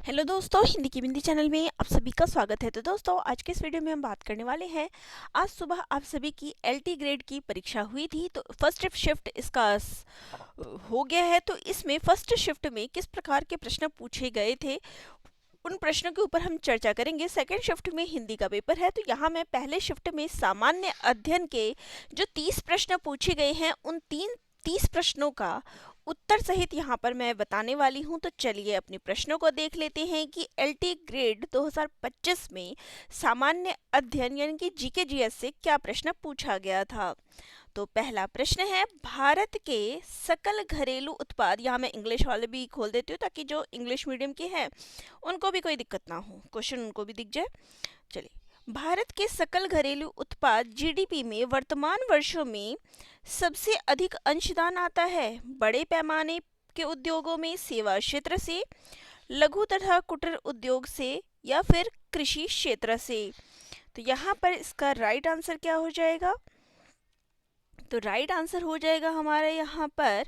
Hello दोस्तों, हिंदी की बिंदी channel में आप सभी का स्वागत है। तो दोस्तों, आज के इस वीडियो में हम बात करने वाले हैं। आज सुबह आप सभी की एलटी ग्रेड की परीक्षा हुई थी, तो फर्स्ट शिफ्ट इसका हो गया है। तो इसमें फर्स्ट शिफ्ट में किस प्रकार के प्रश्न पूछे गए थे, उन प्रश्नों के ऊपर हम चर्चा करेंगे। सेकेंड शिफ्ट में हिंदी का पेपर है, तो यहाँ मैं पहले शिफ्ट में सामान्य अध्ययन के जो 30 प्रश्न पूछे गए हैं, उन 30 प्रश्नों का उत्तर सहित यहाँ पर मैं बताने वाली हूँ। तो चलिए अपने प्रश्नों को देख लेते हैं कि एलटी ग्रेड 2025 में सामान्य अध्ययन यानी कि जीके जीएस से क्या प्रश्न पूछा गया था। तो पहला प्रश्न है, भारत के सकल घरेलू उत्पाद, यहाँ मैं इंग्लिश वाले भी खोल देती हूँ ताकि जो इंग्लिश मीडियम के हैं उनको भी कोई दिक्कत ना हो, क्वेश्चन उनको भी दिख जाए। चलिए, भारत के सकल घरेलू उत्पाद जीडीपी में वर्तमान वर्षों में सबसे अधिक अंशदान आता है बड़े पैमाने के उद्योगों में, सेवा क्षेत्र से, लघु तथा कुटीर उद्योग से, या फिर कृषि क्षेत्र से। तो यहाँ पर इसका राइट आंसर क्या हो जाएगा? तो राइट आंसर हो जाएगा हमारे यहाँ पर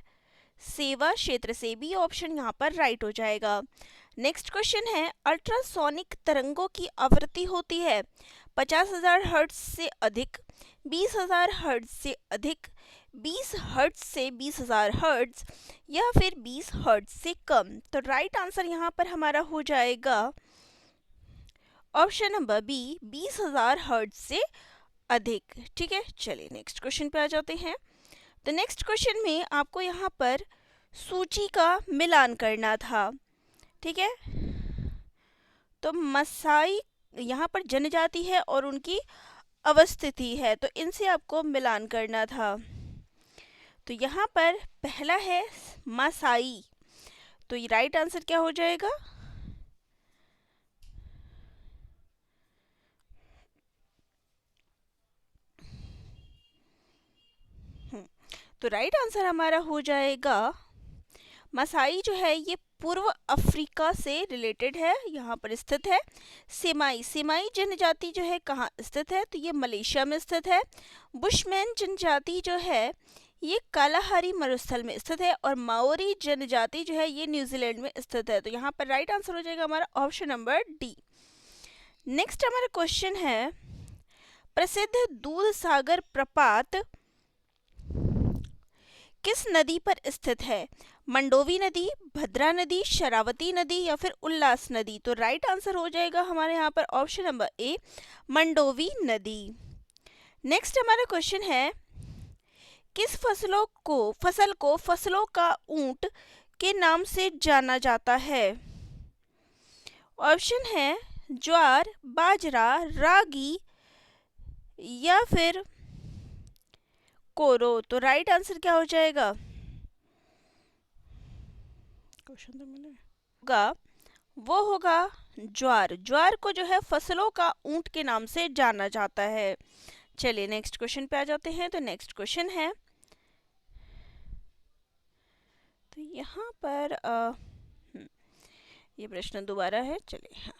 सेवा क्षेत्र से। बी ऑप्शन यहाँ पर राइट हो जाएगा। नेक्स्ट क्वेश्चन है, अल्ट्रासोनिक तरंगों की आवृत्ति होती है 50,000 हर्ट्ज से अधिक, 20,000 हर्ट्ज से अधिक, 20 हर्ट्ज से 20,000 हर्ट्ज, या फिर 20 हर्ट्ज से कम। तो राइट आंसर यहाँ पर हमारा हो जाएगा ऑप्शन नंबर बी, 20,000 हर्ट्ज से अधिक। ठीक है, चलिए नेक्स्ट क्वेश्चन पे आ जाते हैं। तो नेक्स्ट क्वेश्चन में आपको यहाँ पर सूची का मिलान करना था। ठीक है, तो मसाई यहाँ पर जनजाति है और उनकी अवस्थिति है, तो इनसे आपको मिलान करना था। तो यहाँ पर पहला है मासाई, तो ये राइट आंसर क्या हो जाएगा? तो राइट आंसर हमारा हो जाएगा मसाई जो है ये पूर्व अफ्रीका से रिलेटेड है, यहाँ पर स्थित है। सेमाई, सेमाई जनजाति जो है कहाँ स्थित है? तो ये मलेशिया में स्थित है। बुशमैन जनजाति जो है ये कालाहारी मरुस्थल में स्थित है, और माओरी जनजाति जो है ये न्यूजीलैंड में स्थित है। तो यहाँ पर राइट आंसर हो जाएगा हमारा ऑप्शन नंबर डी। नेक्स्ट हमारा क्वेश्चन है, प्रसिद्ध दूध सागर प्रपात किस नदी पर स्थित है? मंडोवी नदी, भद्रा नदी, शरावती नदी, या फिर उल्लास नदी। तो राइट आंसर हो जाएगा हमारे यहाँ पर ऑप्शन नंबर ए, मंडोवी नदी। नेक्स्ट हमारा क्वेश्चन है, किस फसल को फसलों का ऊंट के नाम से जाना जाता है? ऑप्शन है ज्वार, बाजरा, रागी, या फिर कोरो। तो राइट आंसर क्या हो जाएगा? क्वेश्चन तो मैंने होगा, वो होगा ज्वार। ज्वार को जो है फसलों का ऊंट के नाम से जाना जाता है। चलिए नेक्स्ट क्वेश्चन पे आ जाते हैं। तो नेक्स्ट क्वेश्चन है, तो यहाँ पर ये प्रश्न दोबारा है। चलिए, हाँ,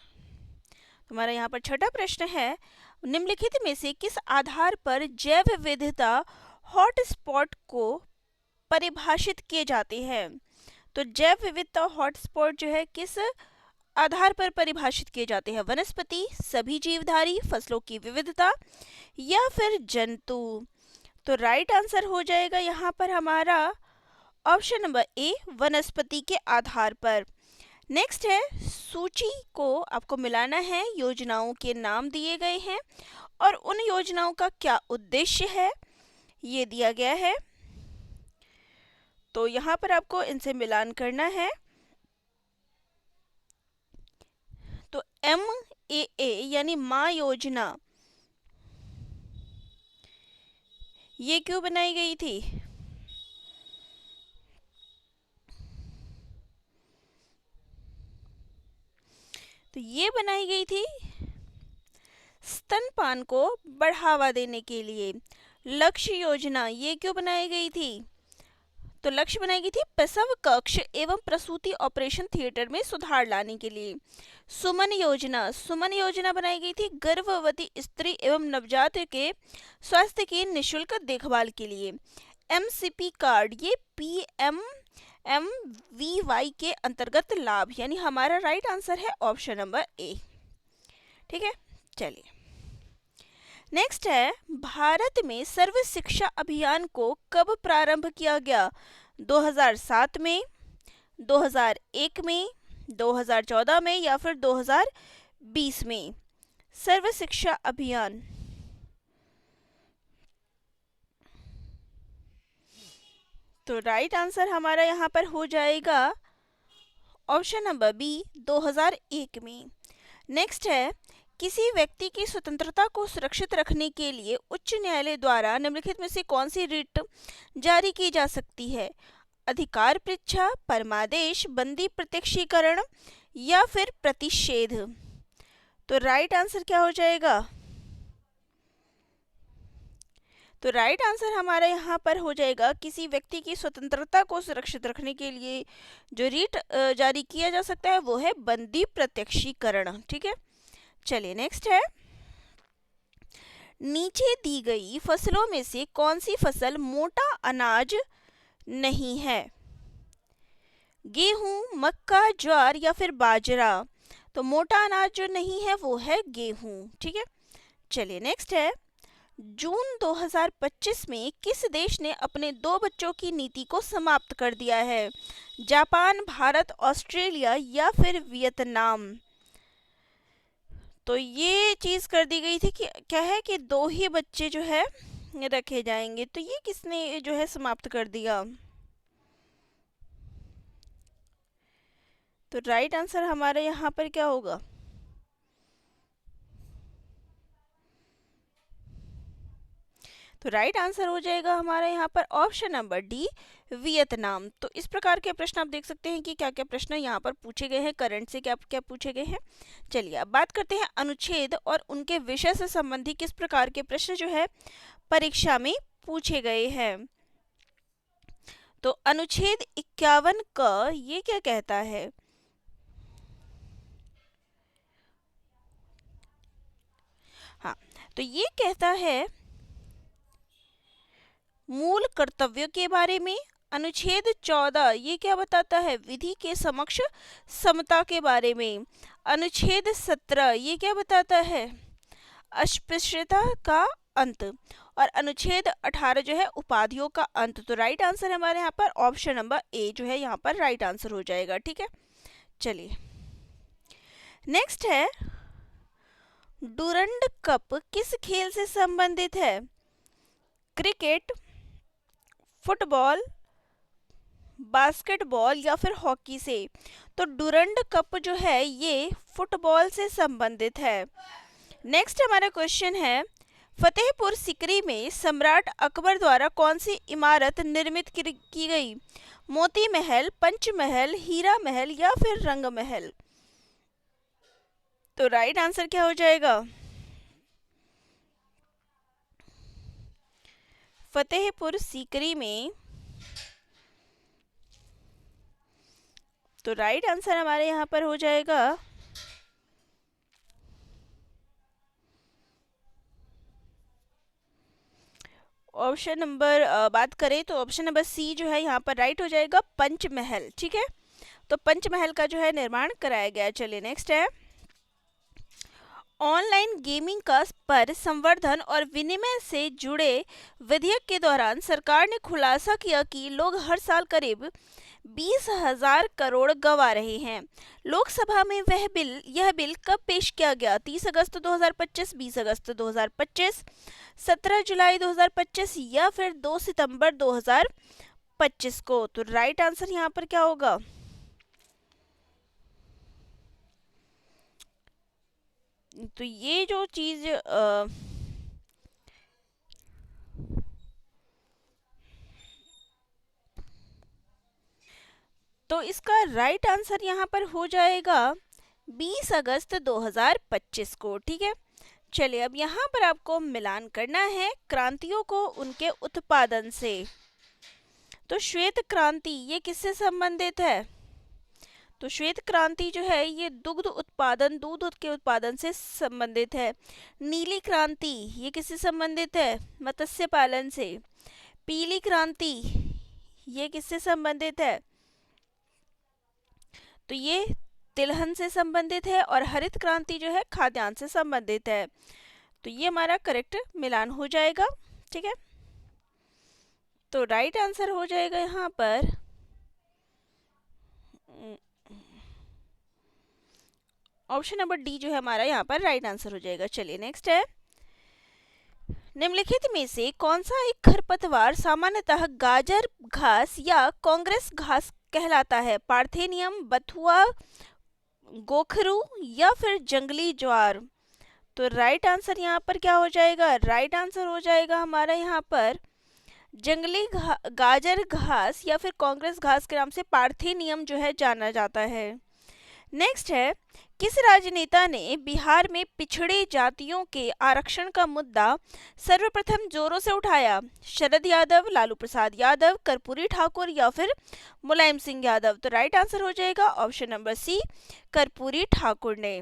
तुम्हारा यहाँ पर छठा प्रश्न है, निम्नलिखित में से किस आधार पर जैव विविधता हॉटस्पॉट को परिभाषित किए जाते हैं? तो जैव विविधता हॉटस्पॉट जो है किस आधार पर परिभाषित किए जाते हैं? वनस्पति, सभी जीवधारी, फसलों की विविधता, या फिर जंतु। तो राइट आंसर हो जाएगा यहाँ पर हमारा ऑप्शन नंबर ए, वनस्पति के आधार पर। नेक्स्ट है, सूची को आपको मिलाना है, योजनाओं के नाम दिए गए हैं और उन योजनाओं का क्या उद्देश्य है ये दिया गया है। तो यहाँ पर आपको इनसे मिलान करना है। तो MAA यानी माँ योजना, ये क्यों बनाई गई थी? तो ये बनाई गई थी स्तनपान को बढ़ावा देने के लिए। लक्ष्य योजना, ये क्यों बनाई गई थी? तो लक्ष्य बनाई गई थी प्रसव कक्ष एवं प्रसूति ऑपरेशन थिएटर में सुधार लाने के लिए। सुमन योजना, सुमन योजना बनाई गई थी गर्भवती स्त्री एवं नवजात के स्वास्थ्य की निःशुल्क देखभाल के लिए। MCP कार्ड, ये PM MVY के अंतर्गत लाभ, यानी हमारा राइट आंसर है ऑप्शन नंबर ए। ठीक है, चलिए नेक्स्ट है, भारत में सर्व शिक्षा अभियान को कब प्रारंभ किया गया? 2007 में, 2001 में, 2014 में या फिर 2020 में? सर्व शिक्षा अभियान, तो राइट आंसर हमारा यहाँ पर हो जाएगा ऑप्शन नंबर बी, 2001 में। नेक्स्ट है, किसी व्यक्ति की स्वतंत्रता को सुरक्षित रखने के लिए उच्च न्यायालय द्वारा निम्नलिखित में से कौन सी रिट जारी की जा सकती है? अधिकार परीक्षा, परमादेश, बंदी प्रत्यक्षीकरण या फिर प्रतिषेध? तो राइट आंसर क्या हो जाएगा? तो राइट आंसर हमारा यहाँ पर हो जाएगा, किसी व्यक्ति की स्वतंत्रता को सुरक्षित रखने के लिए जो रीट जारी किया जा सकता है वो है बंदी प्रत्यक्षीकरण। ठीक है, चलिए नेक्स्ट है, नीचे दी गई फसलों में से कौन सी फसल मोटा अनाज नहीं है? गेहूं, मक्का, ज्वार या फिर बाजरा? तो मोटा अनाज जो नहीं है वो है गेहूं। ठीक है, चलिए नेक्स्ट है, जून 2025 में किस देश ने अपने 2 बच्चों की नीति को समाप्त कर दिया है? जापान, भारत, ऑस्ट्रेलिया या फिर वियतनाम? तो ये चीज़ कर दी गई थी कि क्या है कि 2 ही बच्चे जो है रखे जाएंगे, तो ये किसने जो है समाप्त कर दिया? तो राइट आंसर हमारा यहाँ पर क्या होगा? तो राइट आंसर हो जाएगा हमारा यहाँ पर ऑप्शन नंबर डी, वियतनाम। तो इस प्रकार के प्रश्न आप देख सकते हैं कि क्या क्या प्रश्न यहाँ पर पूछे गए हैं, करंट से क्या क्या पूछे गए हैं। चलिए अब बात करते हैं अनुच्छेद और उनके विषय से संबंधी किस प्रकार के प्रश्न जो है परीक्षा में पूछे गए हैं। तो अनुच्छेद 51 क ये क्या कहता है? हाँ, तो ये कहता है मूल कर्तव्यों के बारे में। अनुच्छेद 14 ये क्या बताता है? विधि के समक्ष समता के बारे में। अनुच्छेद 17 ये क्या बताता है? अस्पृश्यता का अंत। और अनुच्छेद 18 जो है उपाधियों का अंत। तो राइट आंसर हमारे यहाँ पर ऑप्शन नंबर ए जो है यहाँ पर राइट आंसर हो जाएगा। ठीक है, चलिए नेक्स्ट है, डुरंड कप किस खेल से संबंधित है? क्रिकेट, फुटबॉल, बास्केटबॉल या फिर हॉकी से? तो डुरंड कप जो है ये फुटबॉल से संबंधित है। नेक्स्ट हमारा क्वेश्चन है, फतेहपुर सीकरी में सम्राट अकबर द्वारा कौन सी इमारत निर्मित की गई? मोती महल, पंचमहल, हीरा महल या फिर रंग महल? तो राइट आंसर क्या हो जाएगा? फतेहपुर सीकरी में, तो राइट आंसर हमारे यहाँ पर हो जाएगा ऑप्शन नंबर बात करें तो ऑप्शन नंबर सी जो है यहाँ पर राइट हो जाएगा, पंचमहल। ठीक है, तो पंचमहल का जो है निर्माण कराया गया। चलिए नेक्स्ट है, ऑनलाइन गेमिंग का पर संवर्धन और विनिमय से जुड़े विधेयक के दौरान सरकार ने खुलासा किया कि लोग हर साल करीब 20,000 करोड़ गंवा रहे हैं। लोकसभा में यह बिल कब पेश किया गया? 30 अगस्त 2025, 20 अगस्त 2025, 17 जुलाई 2025 या फिर 2 सितंबर 2025 को? तो राइट आंसर यहाँ पर क्या होगा? तो ये जो चीज तो इसका राइट आंसर यहाँ पर हो जाएगा 20 अगस्त 2025 को। ठीक है, चलिए अब यहाँ पर आपको मिलान करना है क्रांतियों को उनके उत्पादन से। तो श्वेत क्रांति ये किससे संबंधित है? तो श्वेत क्रांति जो है ये दूध के उत्पादन से संबंधित है। नीली क्रांति ये किससे संबंधित है? मत्स्य पालन से। पीली क्रांति ये किससे संबंधित है? तो ये तिलहन से संबंधित है और हरित क्रांति जो है खाद्यान्न से संबंधित है। तो ये हमारा करेक्ट मिलान हो जाएगा। ठीक है, तो राइट आंसर हो जाएगा यहाँ पर ऑप्शन नंबर डी जो है हमारा यहाँ पर राइट आंसर हो जाएगा। चलिए नेक्स्ट है, निम्नलिखित में से कौन सा एक खरपतवार सामान्यतः गाजर घास या कांग्रेस घास कहलाता है? पार्थेनियम, बथुआ, गोखरू या फिर जंगली ज्वार? तो राइट आंसर यहाँ पर क्या हो जाएगा? राइट आंसर हो जाएगा हमारा यहाँ पर जंगली गाजर घास या फिर कांग्रेस घास के नाम से पार्थेनियम जो है जाना जाता है। नेक्स्ट है, किस राजनेता ने बिहार में पिछड़े जातियों के आरक्षण का मुद्दा सर्वप्रथम जोरों से उठाया? शरद यादव, लालू प्रसाद यादव, कर्पूरी ठाकुर या फिर मुलायम सिंह यादव? तो राइट आंसर हो जाएगा option number C, Karpoori Thakur ने।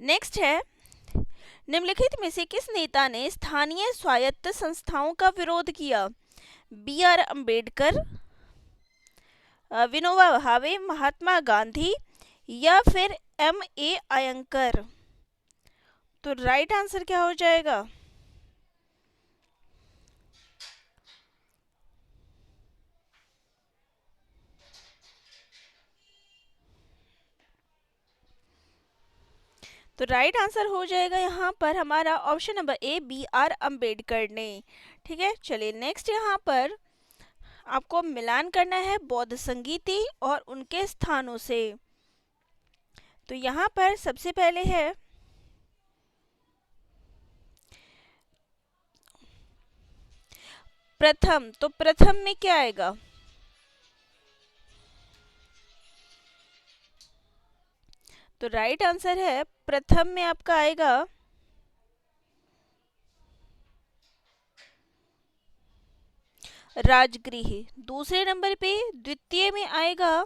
नेक्स्ट है, निम्नलिखित में से किस नेता ने स्थानीय स्वायत्त संस्थाओं का विरोध किया? बी आर अम्बेडकर, विनोबा भावे, महात्मा गांधी या फिर एम ए अयंकर? तो राइट आंसर क्या हो जाएगा? तो राइट आंसर हो जाएगा यहाँ पर हमारा option number A, B R Ambedkar ने। ठीक है, चलिए नेक्स्ट यहाँ पर आपको मिलान करना है बौद्ध संगीति और उनके स्थानों से। तो यहाँ पर सबसे पहले है प्रथम, तो प्रथम में क्या आएगा? तो राइट आंसर है प्रथम में आपका आएगा राजगृह। दूसरे नंबर पे द्वितीय में आएगा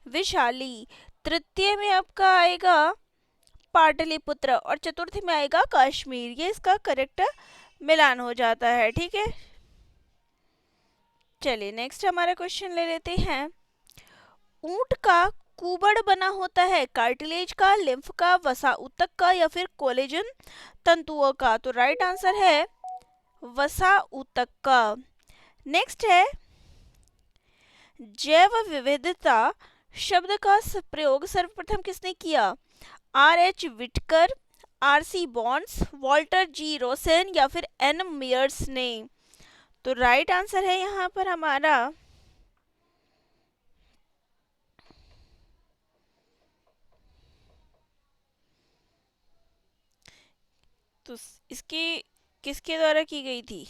विशाली, तृतीय में आपका आएगा पाटलिपुत्र और चतुर्थ में आएगा कश्मीर। ये इसका करेक्ट मिलान हो जाता है। ठीक है, चलिए नेक्स्ट हमारा क्वेश्चन ले लेते हैं। ऊंट का कुबड़ बना होता है कार्टिलेज का, लिम्फ का, वसा ऊतक का या फिर कोलेजन तंतुओं का? तो राइट आंसर है वसा ऊतक का। नेक्स्ट है, जैव विविधता शब्द का प्रयोग सर्वप्रथम किसने किया? R H Whittaker, R C Bonds, Walter G Rosen या फिर एन मियर्स ने? तो राइट आंसर है यहाँ पर हमारा तो इसकी किसके द्वारा की गई थी?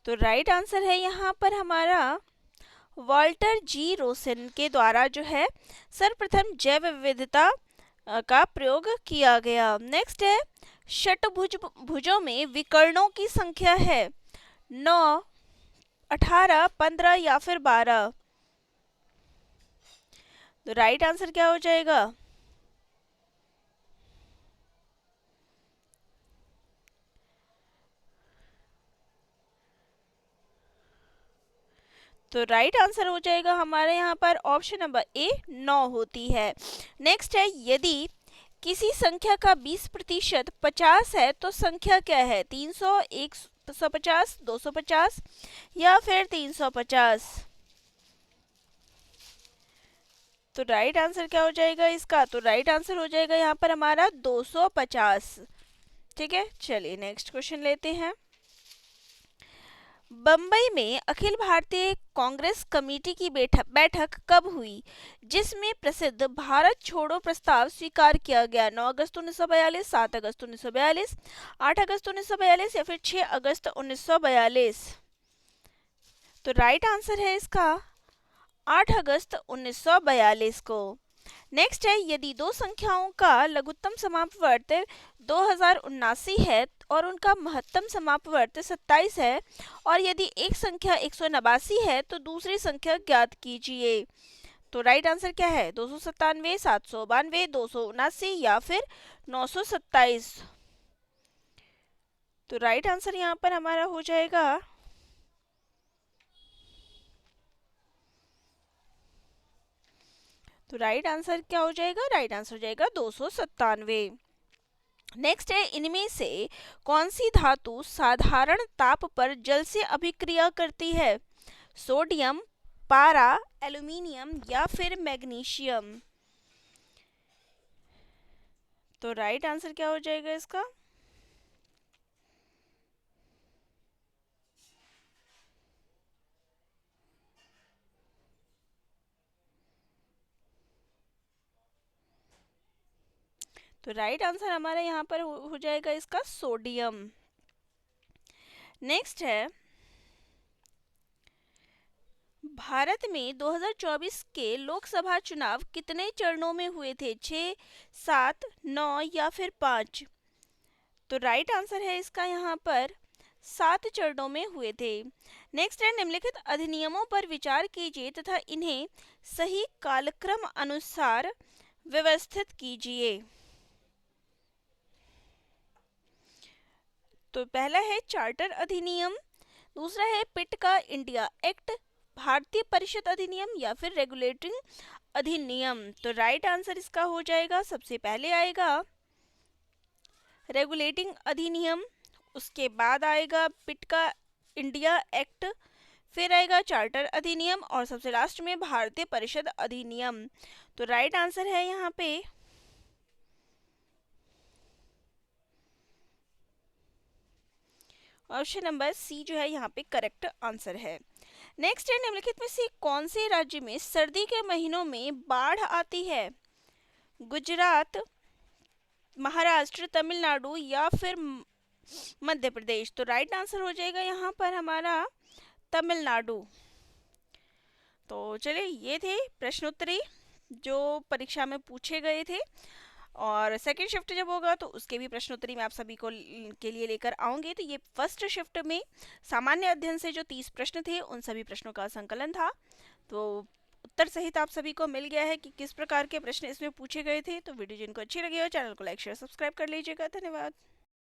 तो राइट आंसर है यहाँ पर हमारा वॉल्टर जी रोसेन के द्वारा जो है सर्वप्रथम जैव विविधता का प्रयोग किया गया। नेक्स्ट है, षटभुज भुजों में विकर्णों की संख्या है 9, 18, 15 या फिर 12? तो राइट आंसर क्या हो जाएगा? तो राइट आंसर हो जाएगा हमारे यहाँ पर ऑप्शन नंबर ए, 9 होती है। नेक्स्ट है, यदि किसी संख्या का 20% 50 है तो संख्या क्या है? 300, 150, 250 या फिर 350? तो राइट आंसर क्या हो जाएगा इसका? तो राइट आंसर हो जाएगा यहाँ पर हमारा 250। ठीक है, चलिए नेक्स्ट क्वेश्चन लेते हैं। बम्बई में अखिल भारतीय कांग्रेस कमेटी की बैठक कब हुई जिसमें प्रसिद्ध भारत छोड़ो प्रस्ताव स्वीकार किया गया? 9 अगस्त 1942, 7 अगस्त 1942, 8 अगस्त 1942 या फिर 6 अगस्त 1942? तो राइट आंसर है इसका 8 अगस्त 1942 को। नेक्स्ट है, यदि दो संख्याओं का लघुत्तम समापवर्त 2079 है और उनका महत्तम समापवर्त 27 है और यदि एक संख्या 189 है तो दूसरी संख्या ज्ञात कीजिए। तो राइट आंसर क्या है? 297, 792, 279 या फिर 927? तो राइट आंसर यहाँ पर हमारा हो जाएगा तो राइट आंसर क्या हो जाएगा? राइट आंसर हो जाएगा 297। नेक्स्ट है, इनमें से कौन सी धातु साधारण ताप पर जल से अभिक्रिया करती है? सोडियम, पारा, एल्यूमिनियम या फिर मैग्नीशियम? तो राइट आंसर क्या हो जाएगा इसका? तो राइट आंसर हमारा यहाँ पर हो जाएगा इसका सोडियम। नेक्स्ट है, भारत में 2024 के लोकसभा चुनाव कितने चरणों में हुए थे? 6, 7, 9 या फिर 5? तो राइट आंसर है इसका यहाँ पर 7 चरणों में हुए थे। नेक्स्ट है, निम्नलिखित अधिनियमों पर विचार कीजिए तथा इन्हें सही कालक्रम अनुसार व्यवस्थित कीजिए। तो पहला है चार्टर अधिनियम, दूसरा है पिट का इंडिया एक्ट, भारतीय परिषद अधिनियम या फिर रेगुलेटिंग अधिनियम? तो राइट आंसर इसका हो जाएगा, सबसे पहले आएगा रेगुलेटिंग अधिनियम, उसके बाद आएगा पिट का इंडिया एक्ट, फिर आएगा चार्टर अधिनियम और सबसे लास्ट में भारतीय परिषद अधिनियम। तो राइट आंसर है यहाँ पे ऑप्शन नंबर सी जो है यहाँ पे करेक्ट आंसर है। नेक्स्ट है, निम्नलिखित में से कौन से राज्य में सर्दी के महीनों में बाढ़ आती है? गुजरात, महाराष्ट्र, तमिलनाडु या फिर मध्य प्रदेश? तो राइट आंसर हो जाएगा यहाँ पर हमारा तमिलनाडु। तो चलिए, ये थे प्रश्नोत्तरी जो परीक्षा में पूछे गए थे, और सेकेंड शिफ्ट जब होगा तो उसके भी प्रश्नोत्तरी मैं आप सभी को के लिए लेकर आऊँगी। तो ये फर्स्ट शिफ्ट में सामान्य अध्ययन से जो 30 प्रश्न थे उन सभी प्रश्नों का संकलन था। तो उत्तर सहित आप सभी को मिल गया है कि किस प्रकार के प्रश्न इसमें पूछे गए थे। तो वीडियो जिनको अच्छी लगी हो चैनल को लाइक शेयर सब्सक्राइब कर लीजिएगा। धन्यवाद।